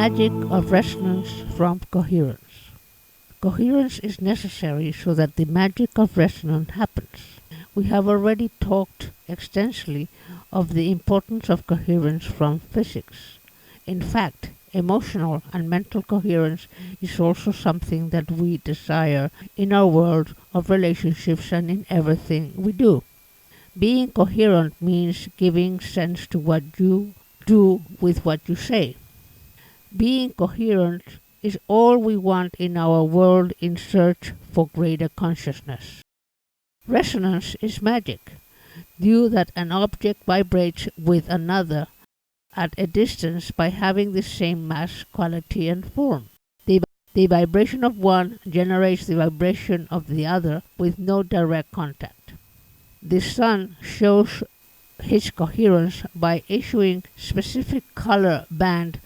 magic of resonance from coherence. Coherence is necessary so that the magic of resonance happens. We have already talked extensively of the importance of coherence from physics. In fact, emotional and mental coherence is also something that we desire in our world of relationships and in everything we do. Being coherent means giving sense to what you do with what you say. Being coherent is all we want in our world in search for greater consciousness. Resonance is magic, due that an object vibrates with another at a distance by having the same mass, quality, and form. The vibration of one generates the vibration of the other with no direct contact. The sun shows his coherence by issuing specific color band.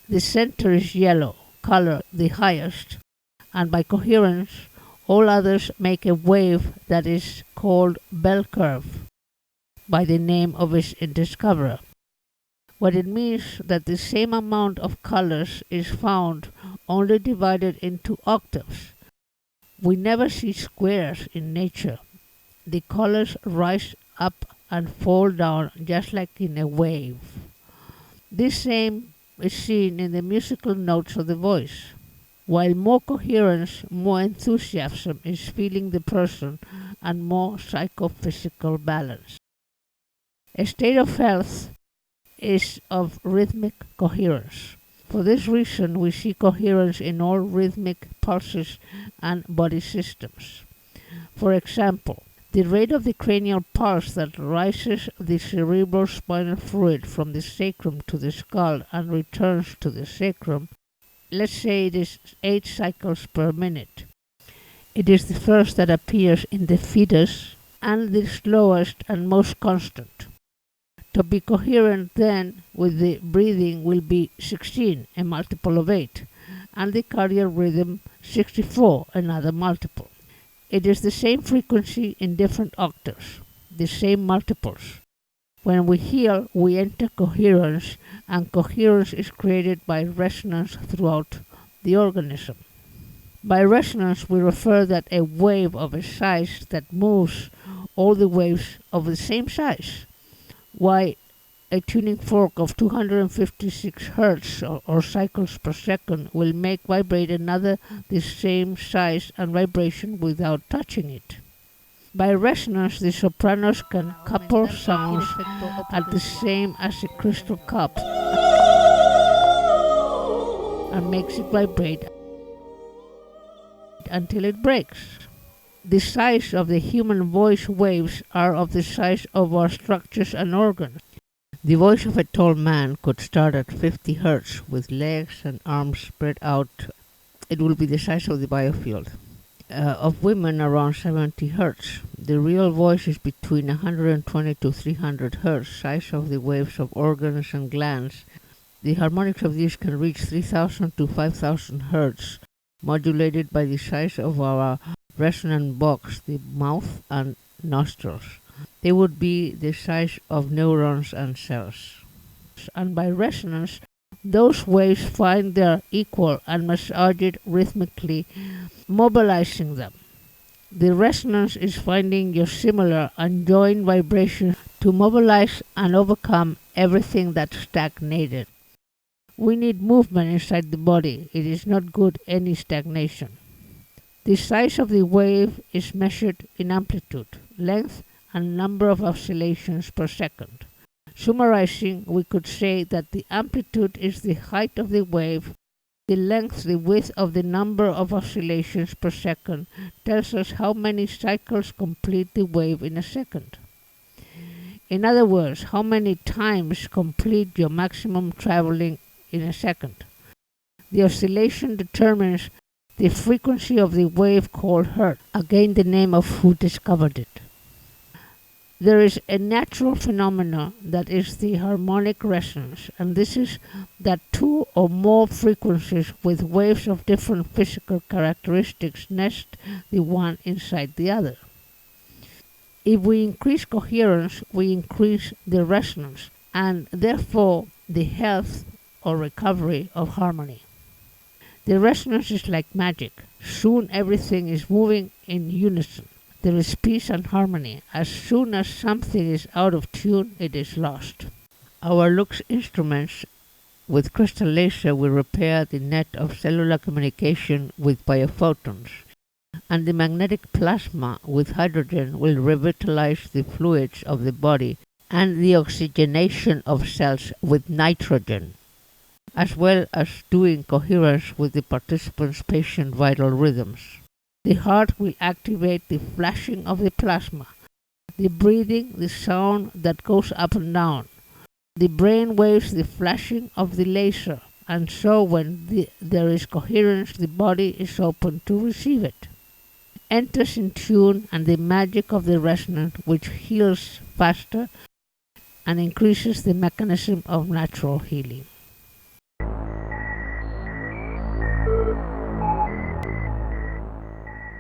The center is yellow, color the highest, and by coherence all others make a wave that is called bell curve by the name of its discoverer. What it means that the same amount of colors is found only divided into octaves. We never see squares in nature. The colors rise up and fall down just like in a wave. This same is seen in the musical notes of the voice. While more coherence, more enthusiasm is feeling the person and more psychophysical balance. A state of health is of rhythmic coherence. For this reason, we see coherence in all rhythmic pulses and body systems. For example, the rate of the cranial pulse that rises the cerebrospinal fluid from the sacrum to the skull and returns to the sacrum, let's say it is 8 cycles per minute. It is the first that appears in the fetus and the slowest and most constant. To be coherent then with the breathing will be 16, a multiple of 8, and the cardiac rhythm 64, another multiple. It is the same frequency in different octaves, the same multiples. When we heal, we enter coherence, and coherence is created by resonance throughout the organism. By resonance, we refer that a wave of a size that moves all the waves of the same size. Why a tuning fork of 256 hertz or cycles per second will make vibrate another the same size and vibration without touching it. By resonance, the sopranos can couple sounds at the same as a crystal cup and makes it vibrate until it breaks. The size of the human voice waves are of the size of our structures and organs. The voice of a tall man could start at 50 hertz with legs and arms spread out. It will be the size of the biofield. Of women around 70 hertz. The real voice is between 120 to 300 hertz, size of the waves of organs and glands. The harmonics of these can reach 3000 to 5000 hertz, modulated by the size of our resonant box, the mouth and nostrils. They would be the size of neurons and cells. And by resonance, those waves find their equal and massage it rhythmically, mobilizing them. The resonance is finding your similar and joint vibrations to mobilize and overcome everything that stagnated. We need movement inside the body. It is not good any stagnation. The size of the wave is measured in amplitude, length, and number of oscillations per second. Summarizing, we could say that the amplitude is the height of the wave, the length, the width of the number of oscillations per second tells us how many cycles complete the wave in a second. In other words, how many times complete your maximum traveling in a second. The oscillation determines the frequency of the wave called hertz, again the name of who discovered it. There is a natural phenomenon that is the harmonic resonance, and this is that two or more frequencies with waves of different physical characteristics nest the one inside the other. If we increase coherence, we increase the resonance, and therefore the health or recovery of harmony. The resonance is like magic. Soon everything is moving in unison. There is peace and harmony. As soon as something is out of tune, it is lost. Our Lux instruments with crystal laser will repair the net of cellular communication with biophotons, and the magnetic plasma with hydrogen will revitalize the fluids of the body and the oxygenation of cells with nitrogen, as well as doing coherence with the participants' patient vital rhythms. The heart will activate the flashing of the plasma, the breathing, the sound that goes up and down. The brain waves the flashing of the laser, and so when there is coherence, the body is open to receive it. Enters in tune, and the magic of the resonance, which heals faster and increases the mechanism of natural healing.